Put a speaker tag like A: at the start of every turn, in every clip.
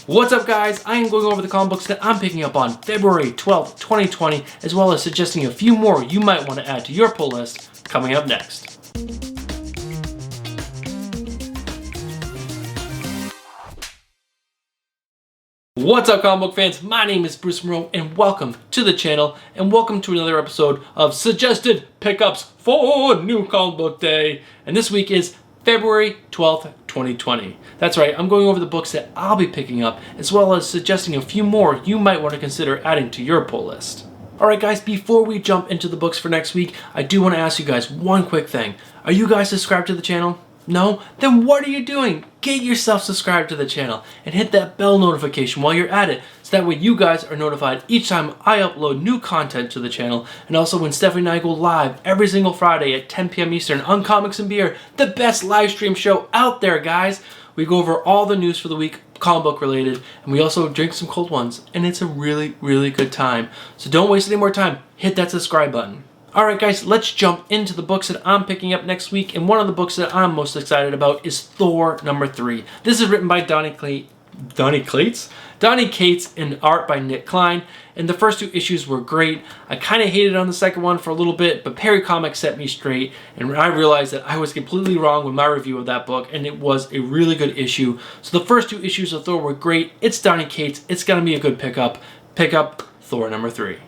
A: What's up, guys? I am going over the comic books that I'm picking up on February 12th, 2020, as well as suggesting a few more you might want to add to your pull list coming up next. What's up, comic book fans? My name is Bruce Monroe, and welcome to the channel, and welcome to another episode of Suggested Pickups for New Comic Book Day. And this week is February 12th, 2020. That's right, I'm going over the books that I'll be picking up, as well as suggesting a few more you might want to consider adding to your pull list. Alright guys, before we jump into the books for next week, I do want to ask you guys one quick thing. Are you guys subscribed to the channel? No? Then what are you doing? Get yourself subscribed to the channel and hit that bell notification while you're at it, so that way you guys are notified each time I upload new content to the channel, and also when Stephanie and I go live every single Friday at 10 p.m. Eastern on Comics and Beer, the best live stream show out there, guys. We go over all the news for the week, comic book related, and we also drink some cold ones, and it's a really, really good time. So don't waste any more time. Hit that subscribe button. Alright guys, let's jump into the books that I'm picking up next week, and one of the books that I'm most excited about is Thor #3. This is written by Donny Cates and art by Nick Klein, and the first two issues were great. I kind of hated on the second one for a little bit, but Perry Comics set me straight, and I realized that I was completely wrong with my review of that book, and it was a really good issue. So the first two issues of Thor were great. It's Donny Cates. It's going to be a good pickup. Pick up Thor #3.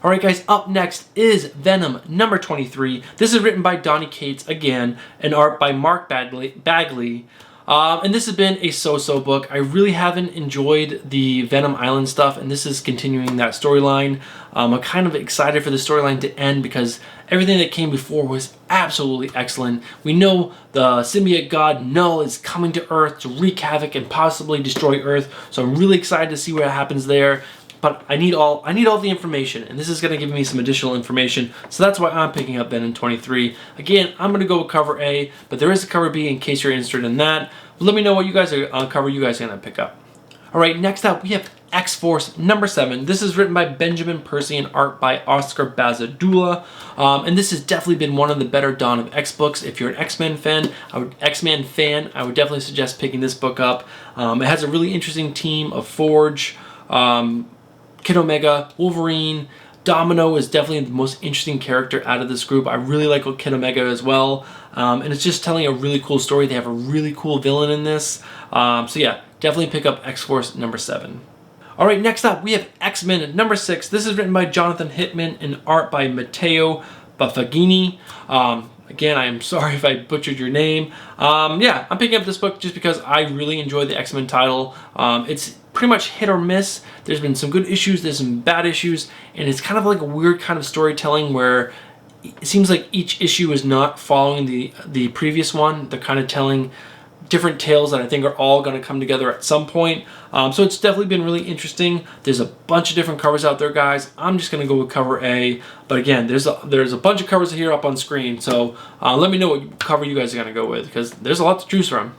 A: Alright guys, up next is Venom #23. This is written by Donny Cates again, and art by Mark Bagley. And this has been a so-so book. I really haven't enjoyed the Venom Island stuff, and this is continuing that storyline. I'm kind of excited for the storyline to end because everything that came before was absolutely excellent. We know the symbiote god Null is coming to Earth to wreak havoc and possibly destroy Earth, so I'm really excited to see what happens there. But I need all the information, and this is going to give me some additional information, so that's why I'm picking up Venom 23. Again, I'm going to go with cover A, but there is a cover B in case you're interested in that. But let me know what you guys are cover you guys are going to pick up. Alright, next up we have X-Force #7. This is written by Benjamin Percy and art by Oscar Bazadula. And this has definitely been one of the better Dawn of X books. If you're an X-Men fan, I would definitely suggest picking this book up. It has a really interesting team of Forge, Kid Omega, Wolverine. Domino is definitely the most interesting character out of this group. I really like Kid Omega as well. And it's just telling a really cool story. They have a really cool villain in this. So yeah, definitely pick up X-Force #7. Alright, next up we have X-Men #6. This is written by Jonathan Hickman and art by Matteo Buffagini. Again, I am sorry if I butchered your name. Yeah, I'm picking up this book just because I really enjoy the X-Men title. It's pretty much hit or miss. There's been some good issues, there's some bad issues, and it's kind of like a weird kind of storytelling where it seems like each issue is not following the previous one. They're kind of telling different tales that I think are all going to come together at some point. So it's definitely been really interesting. There's a bunch of different covers out there, guys. I'm just going to go with cover A. But again, there's a bunch of covers here up on screen. So let me know what cover you guys are going to go with, because there's a lot to choose from.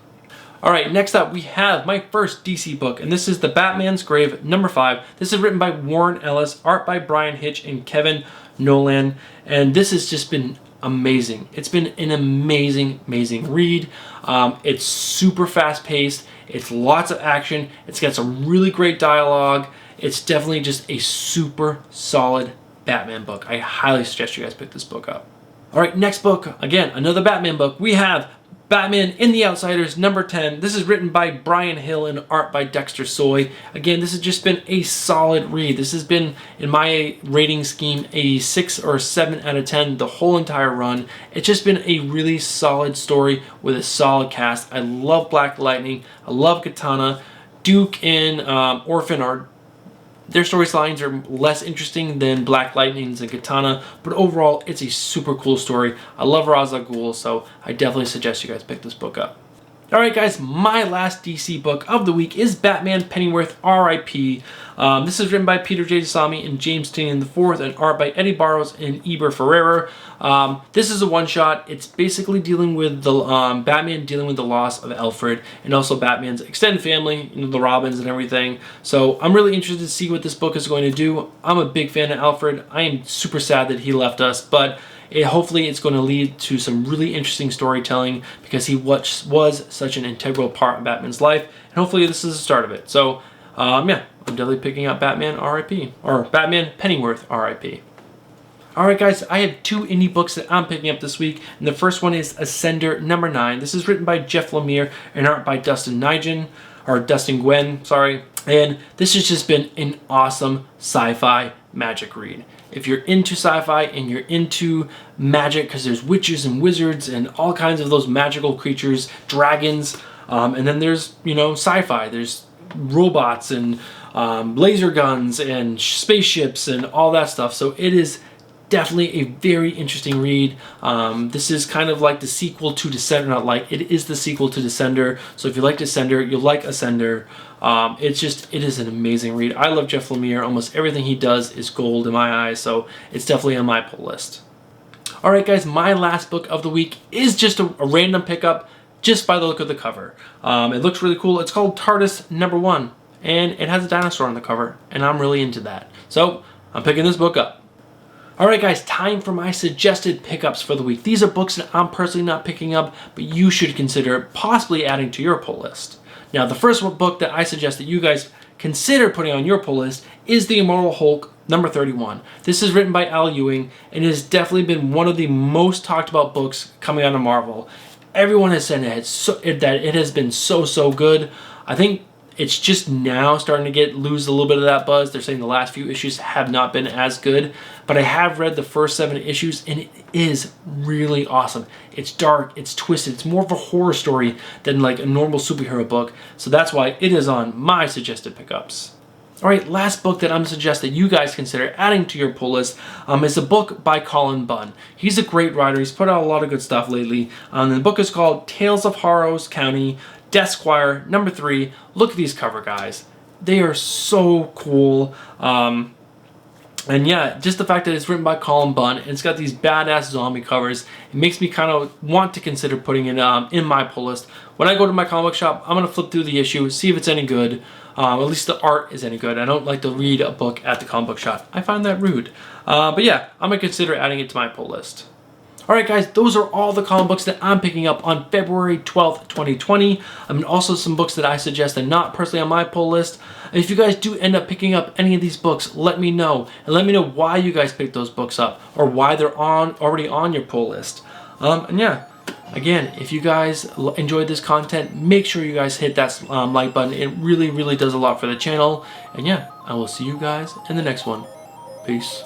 A: Alright, next up we have my first DC book, and this is The Batman's Grave #5. This is written by Warren Ellis, art by Brian Hitch and Kevin Nolan, and this has just been amazing. It's been an amazing read. It's super fast paced, it's lots of action, it's got some really great dialogue. It's definitely just a super solid Batman book. I highly suggest you guys pick this book up. Alright, next book, again, another Batman book. We have Batman in the Outsiders #10. This is written by Brian Hill and art by Dexter Soy. Again, this has just been a solid read. This has been, in my rating scheme, a 6 or 7 out of 10 the whole entire run. It's just been a really solid story with a solid cast. I love Black Lightning. I love Katana. Duke and Orphan their storylines are less interesting than Black Lightning's and Katana, but overall, it's a super cool story. I love Ra's al Ghul, so I definitely suggest you guys pick this book up. Alright guys, my last DC book of the week is Batman Pennyworth R.I.P. This is written by Peter J. Desami and James Tynion IV and art by Eddie Barros and Eber Ferreira. This is a one-shot. It's basically dealing with the Batman dealing with the loss of Alfred and also Batman's extended family, you know, the Robins and everything. So I'm really interested to see what this book is going to do. I'm a big fan of Alfred. I am super sad that he left us, but Hopefully it's going to lead to some really interesting storytelling, because he was such an integral part of Batman's life, and hopefully this is the start of it. So yeah, I'm definitely picking up Batman R.I.P. or Batman Pennyworth R.I.P. Alright guys, I have 2 indie books that I'm picking up this week, and the first one is Ascender number 9. This is written by Jeff Lemire and art by Dustin Nguyen, sorry. And this has just been an awesome sci-fi magic read. If you're into sci-fi and you're into magic, because there's witches and wizards and all kinds of those magical creatures, dragons, and then there's, you know, sci-fi. There's robots and laser guns and spaceships and all that stuff. So it is definitely a very interesting read. This is kind of like the sequel to Descender, not like, it is the sequel to Descender. So if you like Descender, you'll like Ascender. It is an amazing read. I love Jeff Lemire. Almost everything he does is gold in my eyes, so it's definitely on my pull list. Alright guys, my last book of the week is just a random pickup, just by the look of the cover. It looks really cool. It's called TARDIS number 1, and it has a dinosaur on the cover, and I'm really into that. So I'm picking this book up. Alright guys, time for my suggested pickups for the week. These are books that I'm personally not picking up, but you should consider possibly adding to your pull list. Now, the first book that I suggest that you guys consider putting on your pull list is The Immortal Hulk number 31. This is written by Al Ewing, and it has definitely been one of the most talked about books coming out of Marvel. Everyone has said that it has been so good. I think it's just now starting to lose a little bit of that buzz. They're saying the last few issues have not been as good, but I have read the first 7 issues, and it is really awesome. It's dark, it's twisted, it's more of a horror story than like a normal superhero book, so that's why it is on my suggested pickups. Alright, last book that I'm suggesting you guys consider adding to your pull list is a book by Colin Bunn. He's a great writer. He's put out a lot of good stuff lately. The book is called Tales of Harrows County, Deathsquire number 3. Look at these cover, guys. They are so cool. And yeah, just the fact that it's written by Colin Bunn and it's got these badass zombie covers, it makes me kind of want to consider putting it in my pull list. When I go to my comic book shop, I'm going to flip through the issue, see if it's any good. At least the art is any good. I don't like to read a book at the comic book shop. I find that rude. But yeah, I'm going to consider adding it to my pull list. Alright guys, those are all the comic books that I'm picking up on February 12th, 2020. And also some books that I suggest are not personally on my pull list. And if you guys do end up picking up any of these books, let me know. And let me know why you guys picked those books up, or why they're already on your pull list. And yeah, again, if you guys enjoyed this content, make sure you guys hit that like button. It really does a lot for the channel. And yeah, I will see you guys in the next one. Peace.